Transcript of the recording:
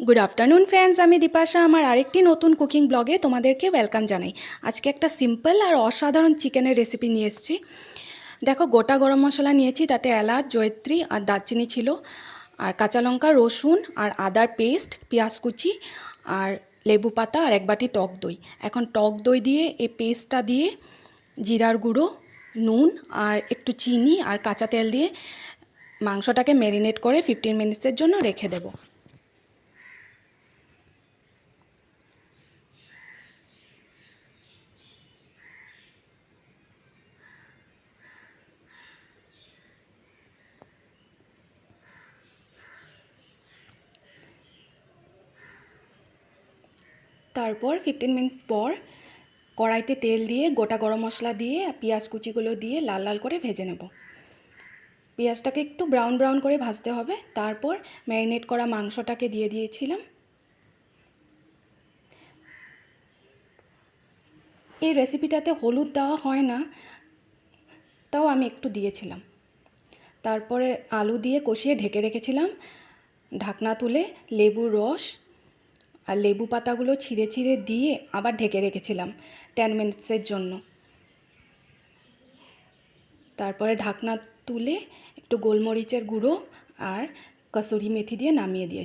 Good afternoon friends, আমি দীপাশা আমার আরেকটি নতুন কুকিং ব্লগে তোমাদেরকে ওয়েলকাম জানাই। আজকে একটা সিম্পল আর অসাধারণ চিকেনের রেসিপি নিয়ে এসেছি। দেখো, গোটা গরম মশলা নিয়েছি, তাতে এলাচ, জয়িত্রী আর দারচিনি ছিল, আর কাঁচা লঙ্কা, রসুন আর আদার পেস্ট, পেঁয়াজ কুচি আর লেবু পাতা আর এক বাটি টক দই। এখন টক দই দিয়ে এই পেস্টটা দিয়ে জিরার গুঁড়ো, নুন আর একটু চিনি আর কাঁচা তেল দিয়ে মাংসটাকে ম্যারিনেট করে 15 মিনিটসের জন্য রেখে দেবো। তারপর 15 মিনিটস পর কড়াইতে তেল দিয়ে গোটা গরম মশলা দিয়ে পেঁয়াজ কুচিগুলো দিয়ে লাল লাল করে ভেজে নেব। পেঁয়াজটাকে একটু ব্রাউন ব্রাউন করে ভাজতে হবে। তারপর ম্যারিনেট করা মাংসটাকে দিয়ে দিয়েছিলাম। এই রেসিপিটাতে হলুদ দেওয়া হয় না, তাও আমি একটু দিয়েছিলাম। তারপরে আলু দিয়ে কষিয়ে ঢেকে রেখেছিলাম। ঢাকনা তুলে লেবুর রস আর লেবু পাতাগুলো ছিঁড়ে ছিঁড়ে দিয়ে আবার ঢেকে রেখেছিলাম 10 মিনিটসের জন্য। তারপরে ঢাকনা তুলে একটু গোলমরিচের গুঁড়ো আর কসুরি মেথি দিয়ে নামিয়ে দিয়ে